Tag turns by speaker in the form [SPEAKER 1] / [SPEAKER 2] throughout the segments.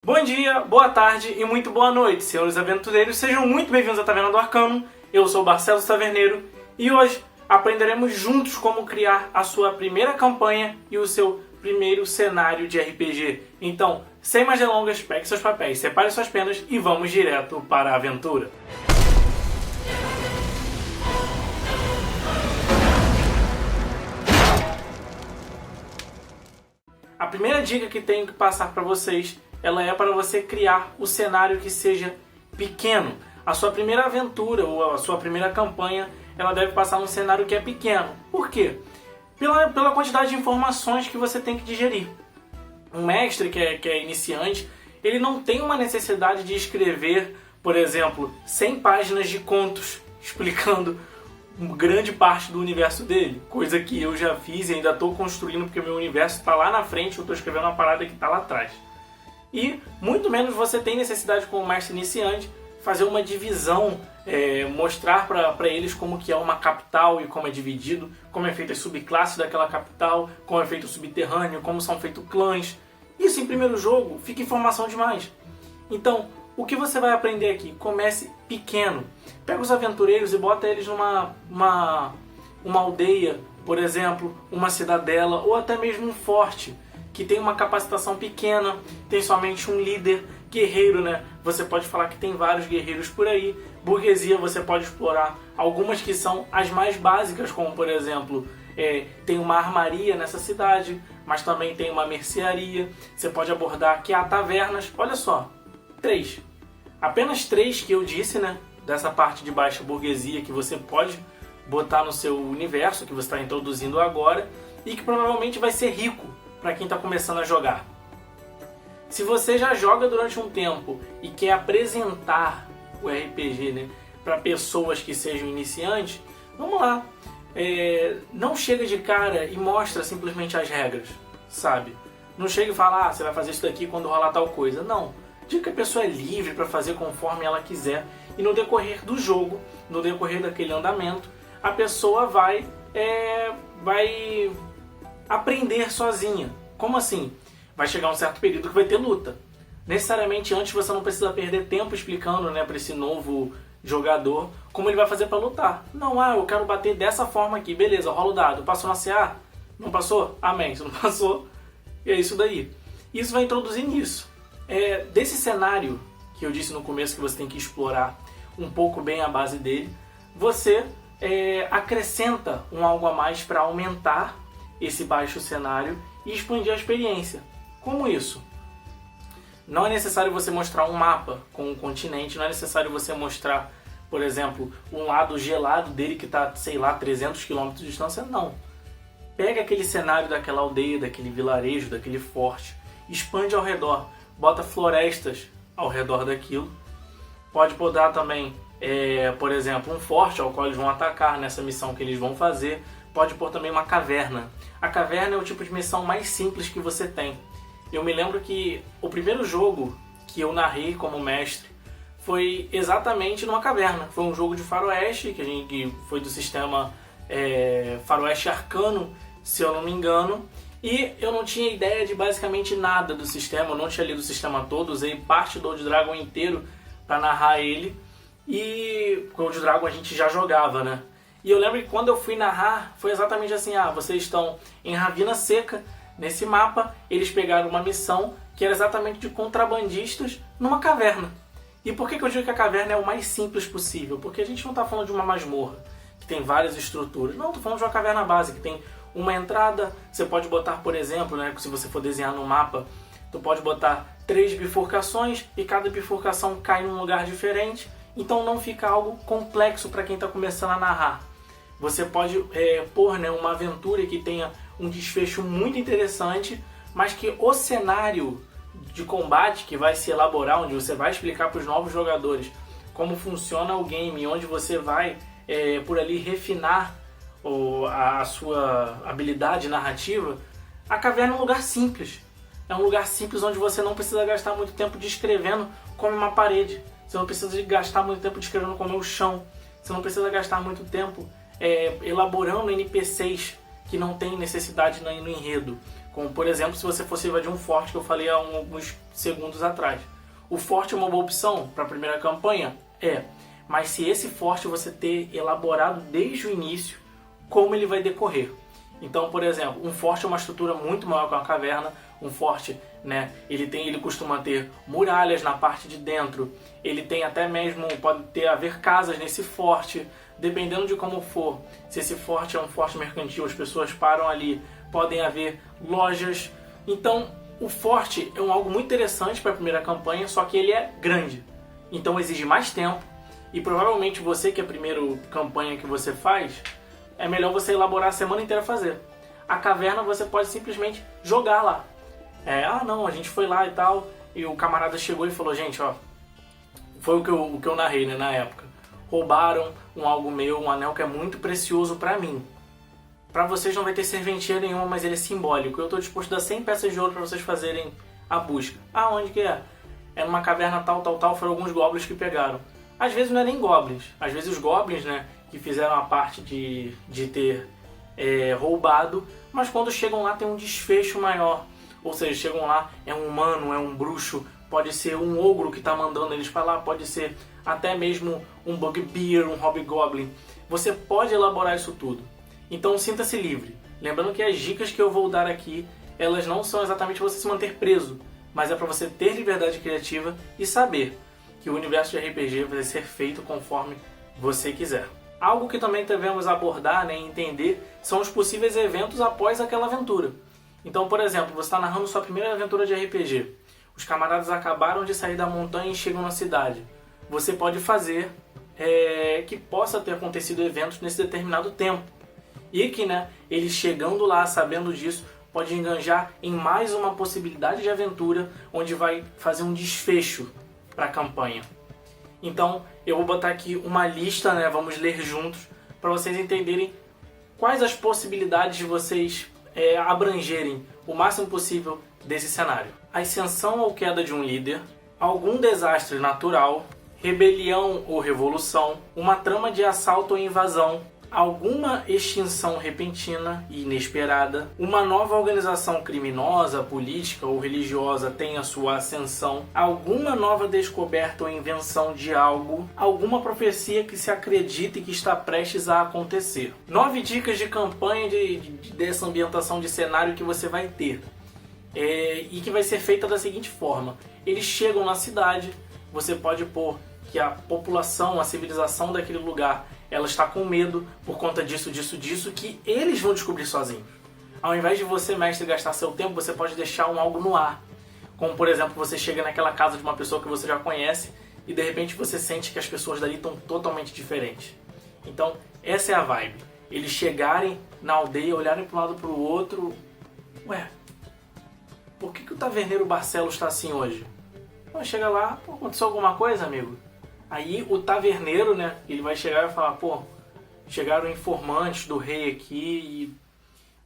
[SPEAKER 1] Bom dia, boa tarde e muito boa noite, senhores aventureiros. Sejam muito bem-vindos à Taverna do Arcano. Eu sou o Barcelos Taverneiro e hoje aprenderemos juntos como criar a sua primeira campanha e o seu primeiro cenário de RPG. Então, sem mais delongas, pegue seus papéis, separe suas penas e vamos direto para a aventura. A primeira dica que tenho que passar para vocês, ela é para você criar o cenário que seja pequeno. A sua primeira aventura ou a sua primeira campanha, ela deve passar num cenário que é pequeno. Por quê? Pela quantidade de informações que você tem que digerir. Um mestre que é iniciante, ele não tem uma necessidade de escrever, por exemplo, 100 páginas de contos explicando grande parte do universo dele, coisa que eu já fiz e ainda estou construindo porque o meu universo está lá na frente, eu estou escrevendo uma parada que está lá atrás. E muito menos você tem necessidade, como mestre iniciante, fazer uma divisão, mostrar para eles como que é uma capital e como é dividido, como é feita as subclasses daquela capital, como é feito o subterrâneo, como são feitos clãs. Isso em primeiro jogo fica informação demais. Então, o que você vai aprender aqui? Comece pequeno. Pega os aventureiros e bota eles numa aldeia, por exemplo, uma cidadela ou até mesmo um forte, que tem uma capacitação pequena, tem somente um líder, guerreiro, né? Você pode falar que tem vários guerreiros por aí. Burguesia você pode explorar algumas que são as mais básicas, como por exemplo, tem uma armaria nessa cidade, mas também tem uma mercearia. Você pode abordar que há tavernas, olha só, 3. Apenas 3 que eu disse, né? Dessa parte de baixa burguesia que você pode botar no seu universo, que você está introduzindo agora, e que provavelmente vai ser rico para quem está começando a jogar. Se você já joga durante um tempo e quer apresentar o RPG, né, para pessoas que sejam iniciantes, vamos lá. Não chega de cara e mostra simplesmente as regras, sabe? Não chega e fala, você vai fazer isso daqui quando rolar tal coisa. Não. Diga que a pessoa é livre para fazer conforme ela quiser. E no decorrer do jogo, no decorrer daquele andamento, a pessoa vai aprender sozinha. Como assim? Vai chegar um certo período que vai ter luta. Necessariamente antes você não precisa perder tempo explicando, né, para esse novo jogador como ele vai fazer para lutar. Não, eu quero bater dessa forma aqui. Beleza, rola o dado. Passou na CA? Não passou? Amém. Se não passou, é isso daí. Isso vai introduzir nisso. Desse cenário que eu disse no começo que você tem que explorar um pouco bem a base dele, você acrescenta um algo a mais para aumentar esse baixo cenário e expandir a experiência. Como isso? Não é necessário você mostrar um mapa com um continente, não é necessário você mostrar, por exemplo, um lado gelado dele que está, sei lá, 300 km de distância, não. Pega aquele cenário daquela aldeia, daquele vilarejo, daquele forte, expande ao redor, bota florestas ao redor daquilo. Pode botar também, por exemplo, um forte ao qual eles vão atacar nessa missão que eles vão fazer. Pode pôr também uma caverna. A caverna é o tipo de missão mais simples que você tem. Eu me lembro que o primeiro jogo que eu narrei como mestre foi exatamente numa caverna. Foi um jogo de faroeste, que foi do sistema faroeste arcano, se eu não me engano. E eu não tinha ideia de basicamente nada do sistema, eu não tinha lido o sistema todo, usei parte do Old Dragon inteiro para narrar ele. E o Old Dragon a gente já jogava, né? E eu lembro que quando eu fui narrar, foi exatamente assim, vocês estão em Ravina Seca, nesse mapa, eles pegaram uma missão que era exatamente de contrabandistas numa caverna. E por que eu digo que a caverna é o mais simples possível? Porque a gente não está falando de uma masmorra, que tem várias estruturas. Não, estou falando de uma caverna básica, que tem uma entrada, você pode botar, por exemplo, né, se você for desenhar no mapa, tu pode botar 3 bifurcações e cada bifurcação cai num lugar diferente, então não fica algo complexo para quem está começando a narrar. Você pode pôr, né, uma aventura que tenha um desfecho muito interessante, mas que o cenário de combate que vai se elaborar, onde você vai explicar para os novos jogadores como funciona o game, onde você vai por ali refinar a sua habilidade narrativa, a caverna é um lugar simples. É um lugar simples onde você não precisa gastar muito tempo descrevendo como é uma parede. Você não precisa gastar muito tempo descrevendo como é o chão. Você não precisa gastar muito tempo elaborando NPCs que não tem necessidade no enredo. Como, por exemplo, se você fosse invadir um forte, que eu falei há alguns segundos atrás. O forte é uma boa opção para a primeira campanha? É. Mas se esse forte você ter elaborado desde o início, como ele vai decorrer? Então, por exemplo, um forte é uma estrutura muito maior que uma caverna. Um forte, né, ele costuma ter muralhas na parte de dentro. Ele tem até mesmo, pode haver casas nesse forte, dependendo de como for. Se esse forte é um forte mercantil, as pessoas param ali, podem haver lojas. Então, o forte é algo muito interessante para a primeira campanha, só que ele é grande. Então, exige mais tempo. E provavelmente você, que é a primeira campanha que você faz, é melhor você elaborar a semana inteira fazer. A caverna você pode simplesmente jogar lá. Não, a gente foi lá e tal, e o camarada chegou e falou, gente, ó, foi o que eu narrei, né, na época. Roubaram algo meu, um anel que é muito precioso pra mim. Pra vocês não vai ter serventia nenhuma, mas ele é simbólico. Eu tô disposto a dar 100 peças de ouro pra vocês fazerem a busca. Ah, onde que é? É numa caverna tal, foram alguns goblins que pegaram. Às vezes não é nem goblins, às vezes os goblins, né, que fizeram a parte de ter roubado, mas quando chegam lá tem um desfecho maior. Ou seja, chegam lá, é um humano, é um bruxo, pode ser um ogro que está mandando eles para lá, pode ser até mesmo um bugbear, um hobgoblin. Você pode elaborar isso tudo. Então sinta-se livre. Lembrando que as dicas que eu vou dar aqui, elas não são exatamente para você se manter preso, mas é para você ter liberdade criativa e saber que o universo de RPG vai ser feito conforme você quiser. Algo que também devemos abordar, né, e entender são os possíveis eventos após aquela aventura. Então, por exemplo, você está narrando sua primeira aventura de RPG. Os camaradas acabaram de sair da montanha e chegam na cidade. Você pode fazer que possa ter acontecido eventos nesse determinado tempo. E que, né, eles chegando lá, sabendo disso, pode enganjar em mais uma possibilidade de aventura, onde vai fazer um desfecho para a campanha. Então, eu vou botar aqui uma lista, né, vamos ler juntos, para vocês entenderem quais as possibilidades de vocês abrangerem o máximo possível desse cenário. Ascensão ou queda de um líder, algum desastre natural, rebelião ou revolução, uma trama de assalto ou invasão, alguma extinção repentina e inesperada, uma nova organização criminosa, política ou religiosa tem a sua ascensão, alguma nova descoberta ou invenção de algo, alguma profecia que se acredita e que está prestes a acontecer. 9 dicas de campanha dessa ambientação de cenário que você vai ter. E que vai ser feita da seguinte forma. Eles chegam na cidade, você pode pôr que a população, a civilização daquele lugar, ela está com medo por conta disso, que eles vão descobrir sozinhos. Ao invés de você, mestre, gastar seu tempo, você pode deixar algo no ar. Como, por exemplo, você chega naquela casa de uma pessoa que você já conhece e de repente você sente que as pessoas dali estão totalmente diferentes. Então, essa é a vibe. Eles chegarem na aldeia, olharem para um lado e para o outro. Ué, por que o taverneiro Barcelos está assim hoje? Quando chega lá, aconteceu alguma coisa, amigo? Aí o taverneiro, né, ele vai chegar e falar, chegaram informantes do rei aqui e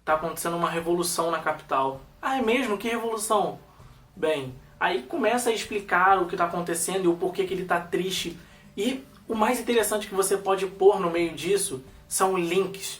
[SPEAKER 1] tá acontecendo uma revolução na capital. Ah, é mesmo? Que revolução? Bem, aí começa a explicar o que está acontecendo e o porquê que ele está triste. E o mais interessante que você pode pôr no meio disso são links.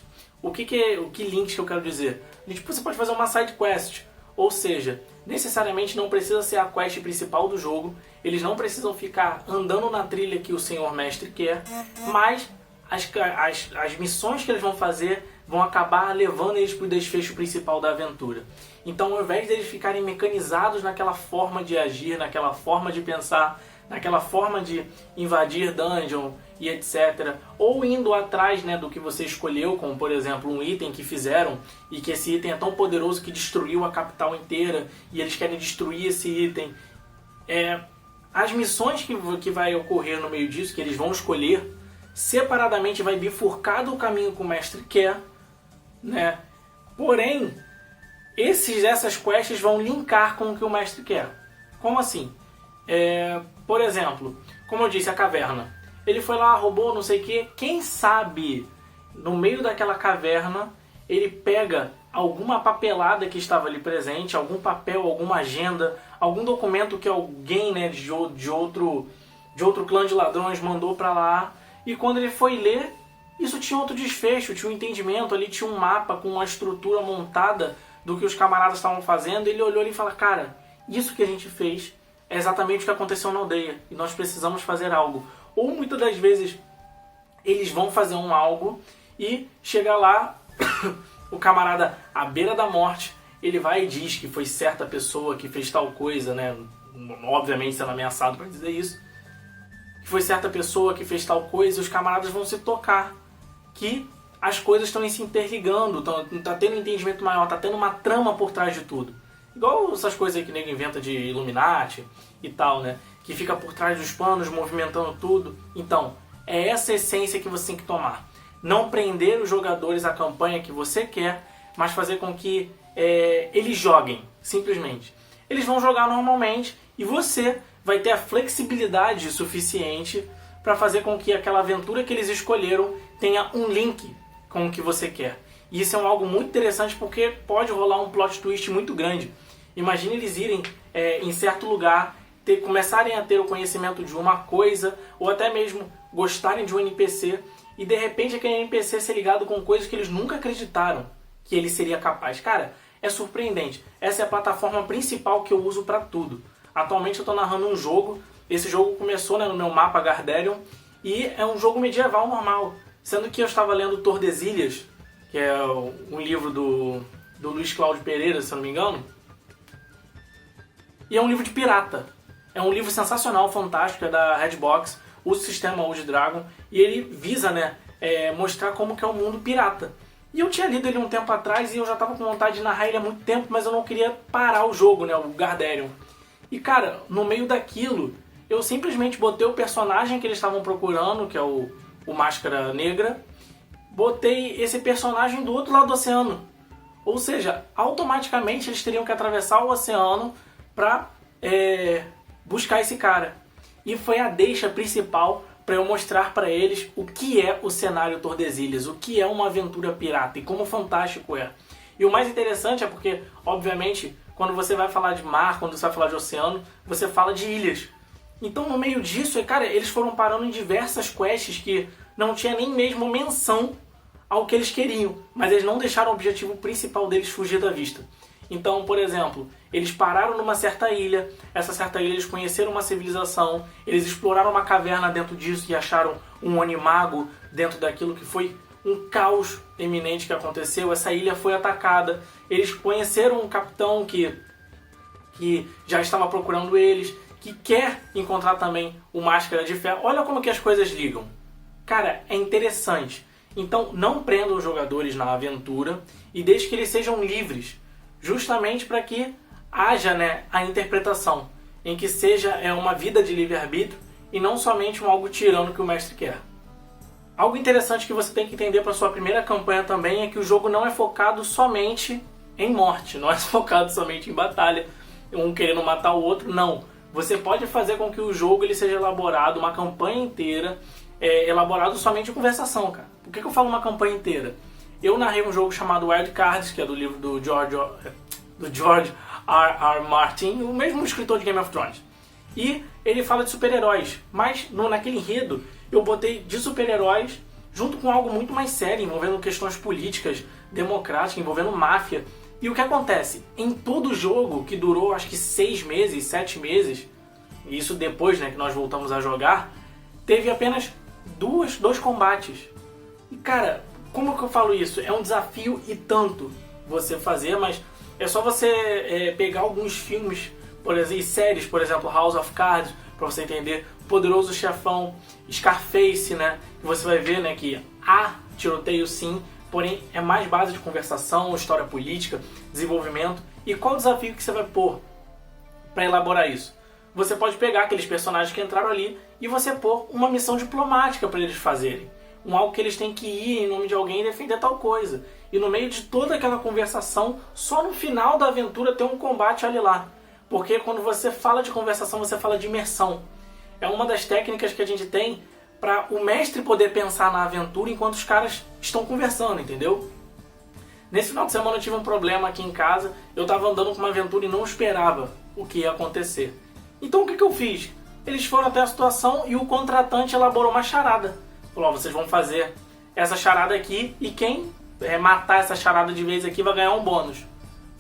[SPEAKER 1] Que links que eu quero dizer? Você pode fazer uma side quest, ou seja, necessariamente não precisa ser a quest principal do jogo, eles não precisam ficar andando na trilha que o senhor mestre quer, mas as missões que eles vão fazer vão acabar levando eles para o desfecho principal da aventura. Então, ao invés deles ficarem mecanizados naquela forma de agir, naquela forma de pensar, naquela forma de invadir dungeon e etc., ou indo atrás, né, do que você escolheu, como por exemplo um item que fizeram e que esse item é tão poderoso que destruiu a capital inteira e eles querem destruir esse item. As missões que vai ocorrer no meio disso, que eles vão escolher, separadamente vai bifurcar do caminho que o mestre quer, né? Porém, essas quests vão linkar com o que o mestre quer. Como assim? Por exemplo, como eu disse, a caverna. Ele foi lá, roubou, não sei o que. Quem sabe, no meio daquela caverna, ele pega alguma papelada que estava ali presente, algum papel, alguma agenda, algum documento que alguém, né, de outro clã de ladrões mandou para lá. E quando ele foi ler, isso tinha outro desfecho, tinha um entendimento ali, tinha um mapa com uma estrutura montada do que os camaradas estavam fazendo, ele olhou ali e falou, cara, isso que a gente fez é exatamente o que aconteceu na aldeia, e nós precisamos fazer algo. Ou muitas das vezes eles vão fazer um algo e chega lá, o camarada à beira da morte, ele vai e diz que foi certa pessoa que fez tal coisa, né? Obviamente sendo ameaçado para dizer isso, que foi certa pessoa que fez tal coisa, e os camaradas vão se tocar que as coisas estão se interligando, tá tendo um entendimento maior, tá tendo uma trama por trás de tudo. Igual essas coisas aí que o nego inventa de Illuminati e tal, né? Que fica por trás dos panos, movimentando tudo. Então, é essa essência que você tem que tomar. Não prender os jogadores à campanha que você quer, mas fazer com que eles joguem, simplesmente. Eles vão jogar normalmente e você vai ter a flexibilidade suficiente para fazer com que aquela aventura que eles escolheram tenha um link com o que você quer. E isso é algo muito interessante porque pode rolar um plot twist muito grande. Imagine eles irem em certo lugar, começarem a ter o conhecimento de uma coisa, ou até mesmo gostarem de um NPC, e de repente aquele NPC ser ligado com coisas que eles nunca acreditaram que ele seria capaz. Cara, é surpreendente. Essa é a plataforma principal que eu uso para tudo. Atualmente eu estou narrando um jogo, esse jogo começou, né, no meu mapa Garderion, e é um jogo medieval normal. Sendo que eu estava lendo Tordesilhas, que é um livro do Luiz Cláudio Pereira, se eu não me engano, e é um livro de pirata. É um livro sensacional, fantástico, é da Redbox, o sistema Old Dragon, e ele visa, né, mostrar como que é o mundo pirata. E eu tinha lido ele um tempo atrás e eu já estava com vontade de narrar ele há muito tempo, mas eu não queria parar o jogo, né, o Garderion. E cara, no meio daquilo, eu simplesmente botei o personagem que eles estavam procurando, que é o Máscara Negra, botei esse personagem do outro lado do oceano. Ou seja, automaticamente eles teriam que atravessar o oceano para buscar esse cara. E foi a deixa principal para eu mostrar para eles o que é o cenário Tordesilhas, o que é uma aventura pirata e como fantástico é. E o mais interessante é porque, obviamente, quando você vai falar de mar, quando você vai falar de oceano, você fala de ilhas. Então, no meio disso, cara, eles foram parando em diversas quests que não tinha nem mesmo menção ao que eles queriam, mas eles não deixaram o objetivo principal deles fugir da vista. Então, por exemplo, eles pararam numa certa ilha, essa certa ilha eles conheceram uma civilização, eles exploraram uma caverna dentro disso e acharam um animago dentro daquilo que foi um caos eminente que aconteceu, essa ilha foi atacada, eles conheceram um capitão que já estava procurando eles, que quer encontrar também o Máscara de Ferro. Olha como que as coisas ligam. Cara, é interessante. Então não prendam os jogadores na aventura e deixe que eles sejam livres, justamente para que haja, né, a interpretação, em que seja uma vida de livre-arbítrio e não somente um algo tirano que o mestre quer. Algo interessante que você tem que entender para sua primeira campanha também é que o jogo não é focado somente em morte, não é focado somente em batalha, um querendo matar o outro, não. Você pode fazer com que o jogo ele seja elaborado, uma campanha inteira, elaborado somente em conversação, cara. Por que eu falo uma campanha inteira? Eu narrei um jogo chamado Wild Cards, que é do livro do George R. Martin, o mesmo escritor de Game of Thrones. E ele fala de super-heróis, mas naquele enredo eu botei de super-heróis junto com algo muito mais sério, envolvendo questões políticas, democráticas, envolvendo máfia. E o que acontece? Em todo o jogo, que durou acho que 6 meses, 7 meses, e isso depois, né, que nós voltamos a jogar, teve apenas dois combates. E cara, como que eu falo isso? É um desafio e tanto você fazer, mas é só você pegar alguns filmes, por exemplo, e séries, por exemplo, House of Cards, para você entender, Poderoso Chefão, Scarface, né? E você vai ver, né, que há tiroteio sim, porém é mais base de conversação, história política, desenvolvimento. E qual o desafio que você vai pôr para elaborar isso? Você pode pegar aqueles personagens que entraram ali e você pôr uma missão diplomática para eles fazerem. Algo que eles têm que ir em nome de alguém e defender tal coisa. E no meio de toda aquela conversação, só no final da aventura tem um combate ali lá. Porque quando você fala de conversação, você fala de imersão. É uma das técnicas que a gente tem para o mestre poder pensar na aventura enquanto os caras estão conversando, entendeu? Nesse final de semana eu tive um problema aqui em casa. Eu estava andando com uma aventura e não esperava o que ia acontecer. Então o que eu fiz? Eles foram até a situação e o contratante elaborou uma charada. Falou, vocês vão fazer essa charada aqui e quem matar essa charada de vez aqui vai ganhar um bônus.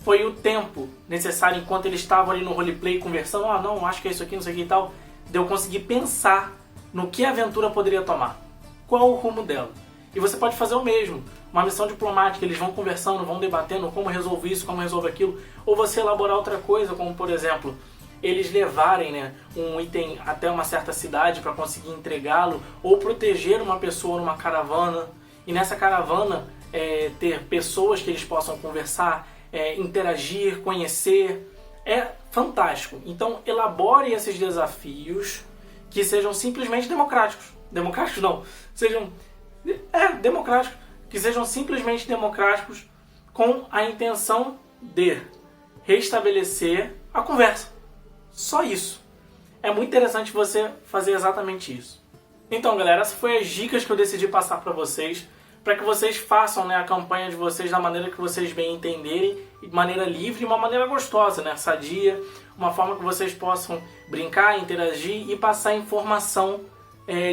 [SPEAKER 1] foi o tempo necessário enquanto eles estavam ali no roleplay conversando, não, acho que é isso aqui, não sei o que e tal, de eu conseguir pensar no que a aventura poderia tomar, qual o rumo dela. E você pode fazer o mesmo, uma missão diplomática, eles vão conversando, vão debatendo como resolver isso, como resolver aquilo, ou você elaborar outra coisa, como por exemplo, eles levarem, né, um item até uma certa cidade para conseguir entregá-lo, ou proteger uma pessoa numa caravana, e nessa caravana ter pessoas que eles possam conversar, interagir, conhecer. É fantástico. Então elabore esses desafios que sejam simplesmente democráticos. Democráticos não, sejam democráticos, que sejam simplesmente democráticos com a intenção de restabelecer a conversa. Só isso. É muito interessante você fazer exatamente isso. Então, galera, essas foram as dicas que eu decidi passar para vocês, para que vocês façam, né, a campanha de vocês da maneira que vocês bem entenderem, de maneira livre, uma maneira gostosa, né, sadia, uma forma que vocês possam brincar, interagir e passar informação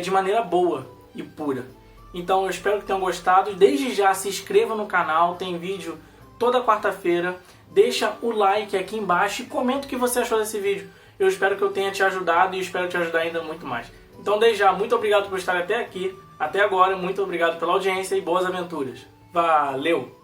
[SPEAKER 1] de maneira boa e pura. Então eu espero que tenham gostado. Desde já se inscreva no canal, tem vídeo toda quarta-feira. Deixa o like aqui embaixo e comenta o que você achou desse vídeo. Eu espero que eu tenha te ajudado e espero te ajudar ainda muito mais. Então desde já, muito obrigado por estar até aqui, até agora, muito obrigado pela audiência e boas aventuras. Valeu!